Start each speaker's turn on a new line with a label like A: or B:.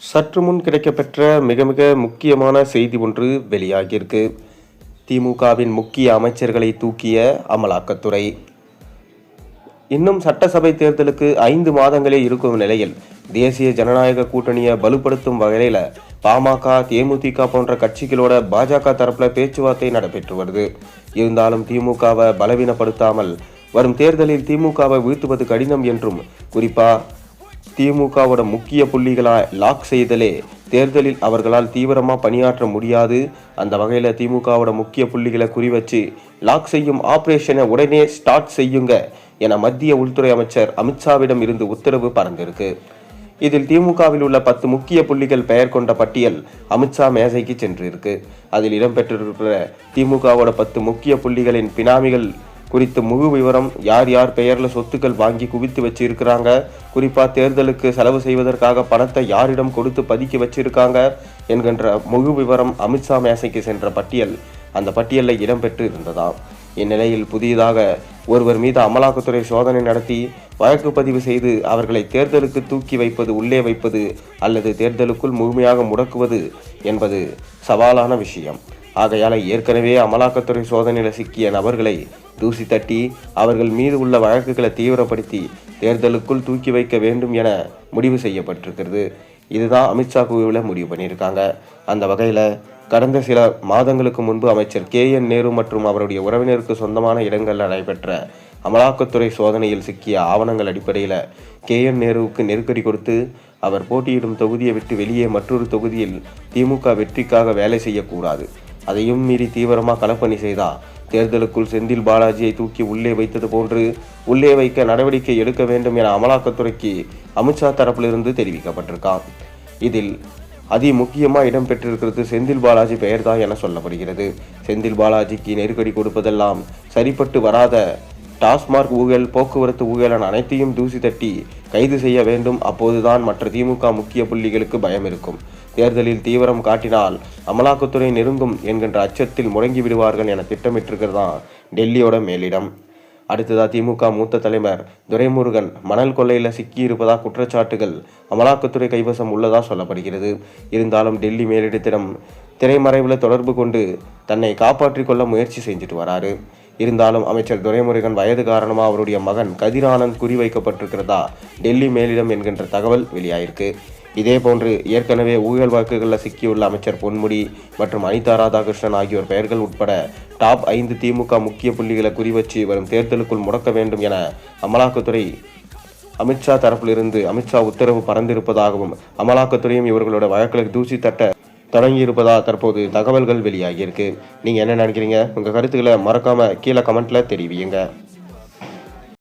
A: சற்று முன் கிடைக்கப்பெற்ற மிக மிக முக்கியமான செய்தி ஒன்று வெளியாகியிருக்கு. திமுகவின் முக்கிய அமைச்சர்களை தூக்கிய அமலாக்கத்துறை. இன்னும் சட்டசபை தேர்தலுக்கு 5 மாதங்களே இருக்கும் நிலையில் தேசிய ஜனநாயக கூட்டணியை பலப்படுத்தும் வகையில பாமக, தேமுதிக போன்ற கட்சிகளோட பாஜக தரப்புல பேச்சுவார்த்தை நடைபெற்று வருது. இருந்தாலும் திமுகவை பலவீனப்படுத்தாமல் வரும் தேர்தலில் திமுகவை வீழ்த்துவது கடினம் என்றும், குறிப்பா திமுகவோட முக்கிய புள்ளிகளை லாக் செய்தலே தேர்தலில் அவர்களால் தீவிரமாக பணியாற்ற முடியாது. அந்த வகையில் திமுகவோட முக்கிய புள்ளிகளை குறிவச்சு லாக் செய்யும் ஆபரேஷனை உடனே ஸ்டார்ட் செய்யுங்க என மத்திய உள்துறை அமைச்சர் அமித்ஷாவிடம் இருந்து உத்தரவு பறந்திருக்கு. இதில் திமுகவில் உள்ள 10 முக்கிய புள்ளிகள் பெயர் கொண்ட பட்டியல் அமித்ஷா மேசைக்கு சென்றிருக்கு. அதில் இடம்பெற்றிருக்கிற திமுகவோட 10 முக்கிய புள்ளிகளின் பினாமிகள் குறித்து முழு விவரம், யார் யார் பெயர்ல சொத்துக்கள் வாங்கி குவித்து வச்சிருக்கிறாங்க, குறிப்பா தேர்தலுக்கு செலவு செய்வதற்காக பணத்தை யாரிடம் கொடுத்து பதுக்கி வச்சிருக்காங்க என்கின்ற முழு விவரம் அமித்ஷா மேசைக்கு சென்ற பட்டியல் அந்த பட்டியலில் இடம்பெற்று இருந்ததாம். இந்நிலையில் புதியதாக ஒருவர் மீது அமலாக்கத்துறை சோதனை நடத்தி வழக்கு பதிவு செய்து அவர்களை தேர்தலுக்கு தூக்கி வைப்பது, உள்ளே வைப்பது அல்லது தேர்தலுக்குள் முழுமையாக முடக்குவது என்பது சவாலான விஷயம். ஆகையால் ஏற்கனவே அமலாக்கத்துறை சோதனையில் சிக்கிய நபர்களை தூசி தட்டி அவர்கள் மீது உள்ள வழக்குகளை தீவிரப்படுத்தி தேர்தலுக்குள் தூக்கி வைக்க வேண்டும் என முடிவு செய்யப்பட்டிருக்கிறது. இதுதான் அமித்ஷா குழுவில் முடிவு பண்ணியிருக்காங்க. அந்த வகையில் கடந்த சில மாதங்களுக்கு முன்பு அமைச்சர் KN நேரு மற்றும் அவருடைய உறவினருக்கு சொந்தமான இடங்களில் நடைபெற்ற அமலாக்கத்துறை சோதனையில் சிக்கிய ஆவணங்கள் அடிப்படையில் KN நேருவுக்கு நெருக்கடி கொடுத்து அவர் போட்டியிடும் தொகுதியை விட்டு வெளியே மற்றொரு தொகுதியில் திமுக வெற்றிக்காக வேலை செய்யக்கூடாது, அதையும் மீறி தீவிரமாக களப்பணி செய்தார், தேர்தலுக்குள் செந்தில் பாலாஜியை தூக்கி உள்ளே வைத்தது போன்று உள்ளே வைக்க நடவடிக்கை எடுக்க வேண்டும் என அமலாக்கத்துறைக்கு அமித்ஷா தரப்பிலிருந்து தெரிவிக்கப்பட்டிருக்கான். இதில் முக்கியமாக இடம்பெற்றிருக்கிறது செந்தில் பாலாஜி பெயர் தான் என சொல்லப்படுகிறது. செந்தில் பாலாஜிக்கு நெருக்கடி கொடுப்பதெல்லாம் சரிப்பட்டு வராத டாஸ்மார்க் ஊழல், போக்குவரத்து ஊழல் அனைத்தையும் தூசி தட்டி கைது செய்ய வேண்டும். அப்போதுதான் மற்ற திமுக முக்கிய புள்ளிகளுக்கு பயம் இருக்கும். தேர்தலில் தீவிரம் காட்டினால் அமலாக்கத்துறை நெருங்கும் என்கின்ற அச்சத்தில் முடங்கி விடுவார்கள் என திட்டமிட்டிருக்கிறதான் டெல்லியோட மேலிடம். அடுத்ததா திமுக மூத்த தலைவர் துரைமுருகன் மணல் கொள்ளையில் சிக்கியிருப்பதா குற்றச்சாட்டுகள் அமலாக்கத்துறை கைவசம் உள்ளதா சொல்லப்படுகிறது. இருந்தாலும் டெல்லி மேலிடத்திடம் திரைமறைவில் தொடர்பு கொண்டு தன்னை காப்பாற்றிக் கொள்ள முயற்சி செஞ்சுட்டு வராரு. இருந்தாலும் அமைச்சர் துரைமுருகன் வயது காரணமாக அவருடைய மகன் கதிரானந்த் குறிவைக்கப்பட்டிருக்கிறதா டெல்லி மேலிடம் என்கின்ற தகவல் வெளியாயிருக்கு. இதே போன்று ஏற்கனவே ஊழல் வழக்குகளில் சிக்கியுள்ள அமைச்சர் பொன்முடி மற்றும் அனிதா ராதாகிருஷ்ணன் ஆகியோர் பெயர்கள் உட்பட டாப் 5 திமுக முக்கிய புள்ளிகளை குறிவச்சு வரும் தேர்தலுக்குள் முடக்க வேண்டும் என அமலாக்கத்துறை அமித்ஷா தரப்பிலிருந்து உத்தரவு பறந்திருப்பதாகவும் அமலாக்கத்துறையும் இவர்களோட வழக்குகளுக்கு தூசி தட்ட தொடங்கியிருப்பதா தற்போது தகவல்கள் வெளியாகியிருக்கு. நீங்கள் என்ன நினைக்கிறீங்க? உங்கள் கருத்துக்களை மறக்காமல் கீழே கமெண்ட்டில் தெரிவியுங்க.